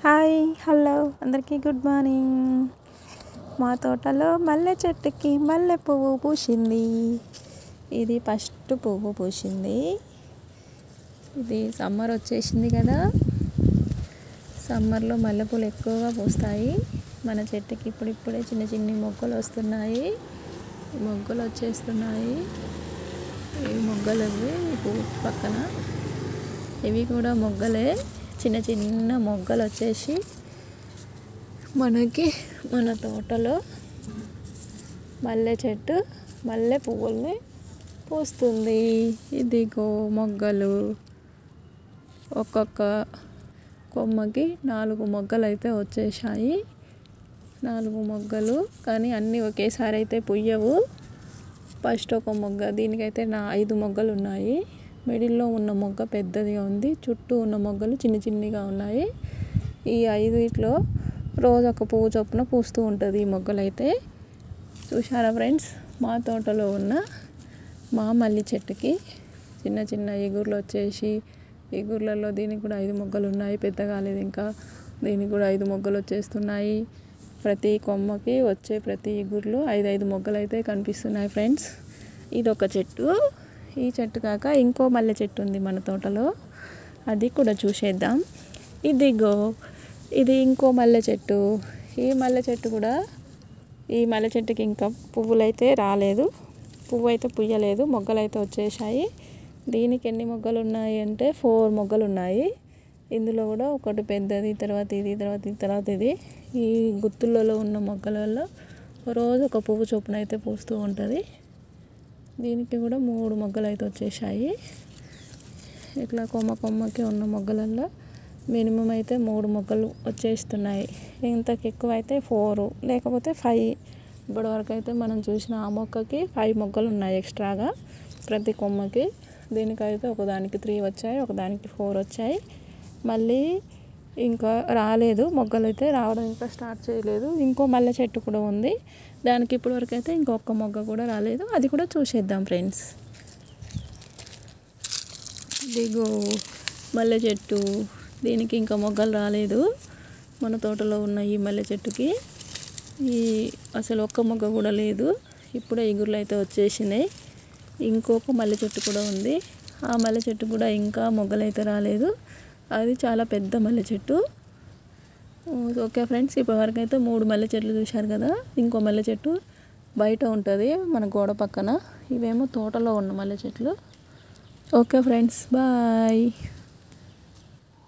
Hi hello అందరికీ good morning. మా తోటలో మల్లె చెట్టుకి మల్లె పువ్వు పూసింది. ఇది ఫస్ట్ పువ్వు పూసింది. ఇది సమ్మర్ వచ్చేసింది కదా, సమ్మర్లో మల్లెపూలు ఎక్కువగా పూస్తాయి. మన చెట్టుకి ఇప్పుడిప్పుడే చిన్న చిన్న మొగ్గలు వస్తున్నాయి, మొగ్గలు వచ్చేస్తున్నాయి. ఇవి మొగ్గలు, ఈ పువ్వు పక్కన ఇవి కూడా మొగ్గలే. చిన్న చిన్న మొగ్గలు వచ్చేసి మనకి మన తోటలో మల్లె చెట్టు మల్లె పువ్వుల్ని పూస్తుంది. ఇదిగో మొగ్గలు, ఒక్కొక్క కొమ్మకి 4 మొగ్గలు అయితే వచ్చేసాయి. 4 మొగ్గలు, కానీ అన్నీ ఒకేసారి అయితే పుయ్యవు. ఫస్ట్ ఒక మొగ్గ, దీనికైతే 5 మొగ్గలు ఉన్నాయి. మిడిల్లో ఉన్న మొగ్గ పెద్దదిగా ఉంది, చుట్టూ ఉన్న మొగ్గలు చిన్న చిన్నగా ఉన్నాయి. ఈ 5 రోజు ఒక పువ్వు చొప్పున పూస్తూ ఉంటుంది ఈ మొగ్గలు అయితే. చూసారా ఫ్రెండ్స్, మా తోటలో ఉన్న మా మల్లి చెట్టుకి చిన్న చిన్న ఇగుర్లు వచ్చేసి, ఇగుర్లలో దీనికి కూడా 5 మొగ్గలు ఉన్నాయి. పెద్దగా కాలేదు ఇంకా, దీనికి కూడా 5 మొగ్గలు వచ్చేస్తున్నాయి. ప్రతి కొమ్మకి వచ్చే ప్రతి ఇగుర్లో 5 మొగ్గలు అయితే కనిపిస్తున్నాయి ఫ్రెండ్స్. ఇది ఒక చెట్టు. ఈ చెట్టు కాక ఇంకో మల్లె చెట్టు ఉంది మన తోటలో, అది కూడా చూసేద్దాం. ఇదిగో ఇది ఇంకో మల్లె చెట్టు. ఈ మల్లె చెట్టు కూడా, ఈ మల్లె చెట్టుకి ఇంకా పువ్వులు అయితే రాలేదు, పువ్వు అయితే పుయ్యలేదు, మొగ్గలు అయితే వచ్చేసాయి. దీనికి ఎన్ని మొగ్గలు ఉన్నాయి అంటే 4 మొగ్గలు ఉన్నాయి. ఇందులో కూడా ఒకటి పెద్దది, తర్వాత ఇది, తర్వాత ఇది, తర్వాత ఇది. ఈ గుత్తులలో ఉన్న మొగ్గలలో రోజు ఒక పువ్వు చొప్పున అయితే పూస్తూ ఉంటుంది. దీనికి కూడా 3 మొగ్గలు అయితే వచ్చేసాయి. ఇట్లా కొమ్మకి ఉన్న మొగ్గలలో మినిమం అయితే 3 మొగ్గలు వచ్చేస్తున్నాయి. ఇంతకు ఎక్కువ అయితే 4 లేకపోతే 5. ఇప్పటి వరకు అయితే మనం చూసిన ఆ మొక్కకి 5 మొగ్గలు ఉన్నాయి ఎక్స్ట్రాగా ప్రతి కొమ్మకి. దీనికైతే ఒకదానికి 3 వచ్చాయి, ఒకదానికి 4 వచ్చాయి. మళ్ళీ ఇంకా రాలేదు, మొగ్గలు అయితే రావడం ఇంకా స్టార్ట్ చేయలేదు. ఇంకో మల్లె చెట్టు కూడా ఉంది, దానికి ఇప్పటి వరకు అయితే ఇంకొక మొగ్గ కూడా రాలేదు. అది కూడా చూసేద్దాం ఫ్రెండ్స్. ఇదిగో మల్లె చెట్టు, దీనికి ఇంకా మొగ్గలు రాలేదు మన తోటలో ఉన్న ఈ మల్లె చెట్టుకి. ఈ అసలు ఒక్క మొగ్గ కూడా లేదు, ఇప్పుడే ఇగుర్లు అయితే వచ్చేసినాయి. ఇంకొక మల్లె చెట్టు కూడా ఉంది, ఆ మల్లె చెట్టు కూడా ఇంకా మొగ్గలు అయితే రాలేదు. అది చాలా పెద్ద మల్లె చెట్టు. ఓకే ఫ్రెండ్స్, ఇప్పటివరకు అయితే 3 మల్లె చెట్లు చూశారు కదా. ఇంకో మల్లె చెట్టు బయట ఉంటుంది మన గోడ పక్కన. ఇవేమో తోటలో ఉన్న మల్లె చెట్లు. Okay friends, bye.